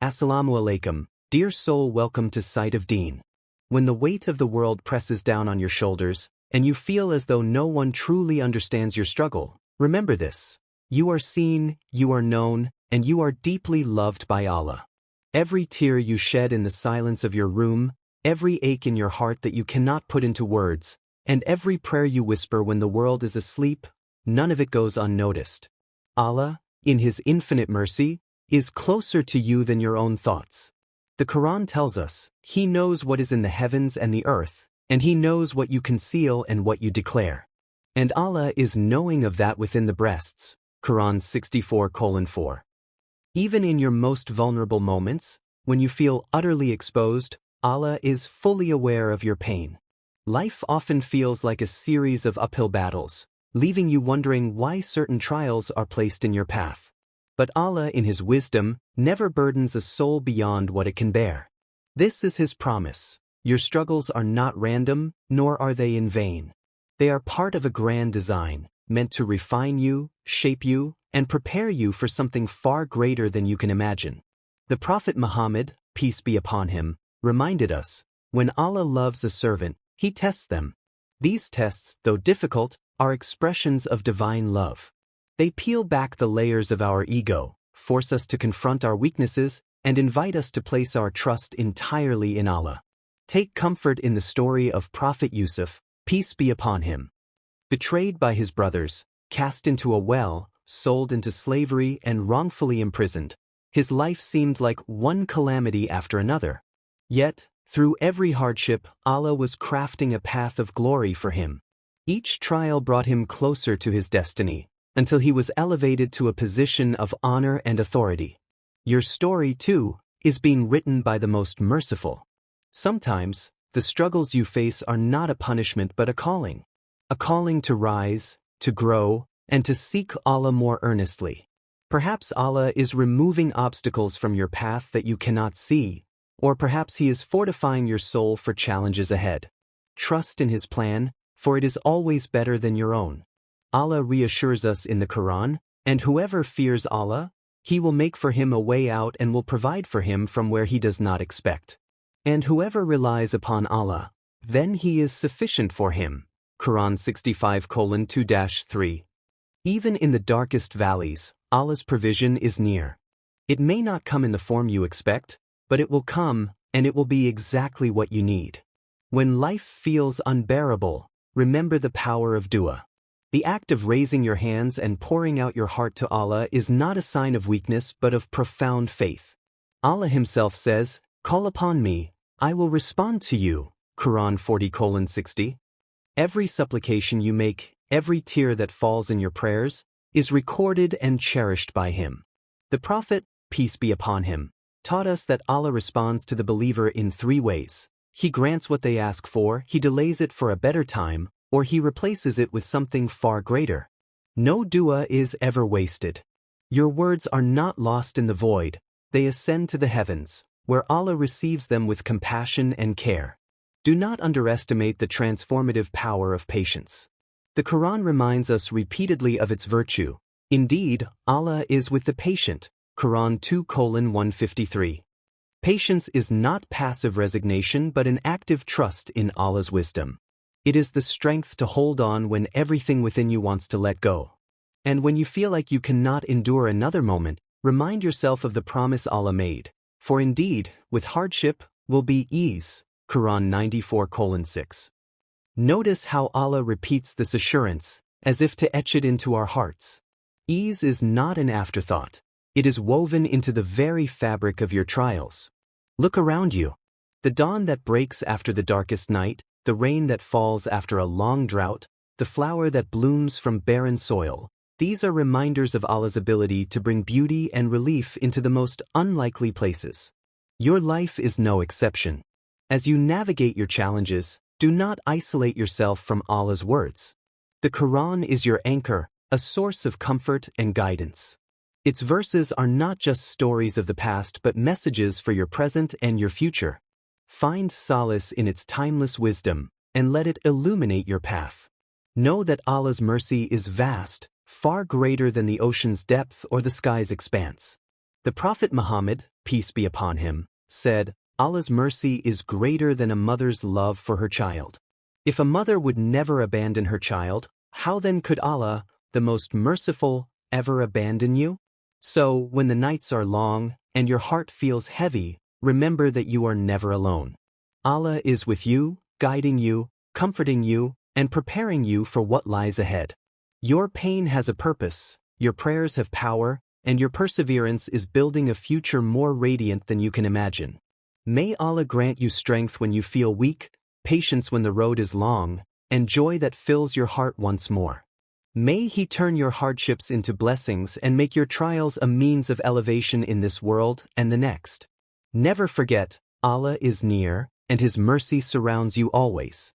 Assalamu alaykum, dear soul, welcome to Sight of Deen. When the weight of the world presses down on your shoulders, and you feel as though no one truly understands your struggle, remember this. You are seen, you are known, and you are deeply loved by Allah. Every tear you shed in the silence of your room, every ache in your heart that you cannot put into words, and every prayer you whisper when the world is asleep, none of it goes unnoticed. Allah, in His infinite mercy, is closer to you than your own thoughts. The Quran tells us, He knows what is in the heavens and the earth, and He knows what you conceal and what you declare. And Allah is knowing of that within the breasts. Quran 64:4. Even in your most vulnerable moments, when you feel utterly exposed, Allah is fully aware of your pain. Life often feels like a series of uphill battles, leaving you wondering why certain trials are placed in your path. But Allah, in His wisdom, never burdens a soul beyond what it can bear. This is His promise. Your struggles are not random, nor are they in vain. They are part of a grand design, meant to refine you, shape you, and prepare you for something far greater than you can imagine. The Prophet Muhammad, peace be upon him, reminded us, when Allah loves a servant, He tests them. These tests, though difficult, are expressions of divine love. They peel back the layers of our ego, force us to confront our weaknesses, and invite us to place our trust entirely in Allah. Take comfort in the story of Prophet Yusuf, peace be upon him. Betrayed by his brothers, cast into a well, sold into slavery, and wrongfully imprisoned, his life seemed like one calamity after another. Yet, through every hardship, Allah was crafting a path of glory for him. Each trial brought him closer to his destiny, until he was elevated to a position of honor and authority. Your story, too, is being written by the most merciful. Sometimes, the struggles you face are not a punishment but a calling to rise, to grow, and to seek Allah more earnestly. Perhaps Allah is removing obstacles from your path that you cannot see, or perhaps He is fortifying your soul for challenges ahead. Trust in His plan, for it is always better than your own. Allah reassures us in the Quran, and whoever fears Allah, He will make for him a way out and will provide for him from where he does not expect. And whoever relies upon Allah, then He is sufficient for him. Quran 65:2-3. Even in the darkest valleys, Allah's provision is near. It may not come in the form you expect, but it will come, and it will be exactly what you need. When life feels unbearable, remember the power of dua. The act of raising your hands and pouring out your heart to Allah is not a sign of weakness but of profound faith. Allah Himself says, "Call upon me, I will respond to you." Quran 40:60. Every supplication you make, every tear that falls in your prayers, is recorded and cherished by Him. The Prophet, peace be upon him, taught us that Allah responds to the believer in three ways. He grants what they ask for, He delays it for a better time, or He replaces it with something far greater. No dua is ever wasted. Your words are not lost in the void, they ascend to the heavens, where Allah receives them with compassion and care. Do not underestimate the transformative power of patience. The Quran reminds us repeatedly of its virtue. Indeed, Allah is with the patient. Quran 2:153. Patience is not passive resignation but an active trust in Allah's wisdom. It is the strength to hold on when everything within you wants to let go. And when you feel like you cannot endure another moment, remind yourself of the promise Allah made. For indeed, with hardship, will be ease. Quran 94:6. Notice how Allah repeats this assurance, as if to etch it into our hearts. Ease is not an afterthought. It is woven into the very fabric of your trials. Look around you. The dawn that breaks after the darkest night, the rain that falls after a long drought, the flower that blooms from barren soil, these are reminders of Allah's ability to bring beauty and relief into the most unlikely places. Your life is no exception. As you navigate your challenges, do not isolate yourself from Allah's words. The Quran is your anchor, a source of comfort and guidance. Its verses are not just stories of the past but messages for your present and your future. Find solace in its timeless wisdom, and let it illuminate your path. Know that Allah's mercy is vast, far greater than the ocean's depth or the sky's expanse. The Prophet Muhammad, peace be upon him, said, Allah's mercy is greater than a mother's love for her child. If a mother would never abandon her child, how then could Allah, the most merciful, ever abandon you? So, when the nights are long, and your heart feels heavy, remember that you are never alone. Allah is with you, guiding you, comforting you, and preparing you for what lies ahead. Your pain has a purpose, your prayers have power, and your perseverance is building a future more radiant than you can imagine. May Allah grant you strength when you feel weak, patience when the road is long, and joy that fills your heart once more. May He turn your hardships into blessings and make your trials a means of elevation in this world and the next. Never forget, Allah is near, and His mercy surrounds you always.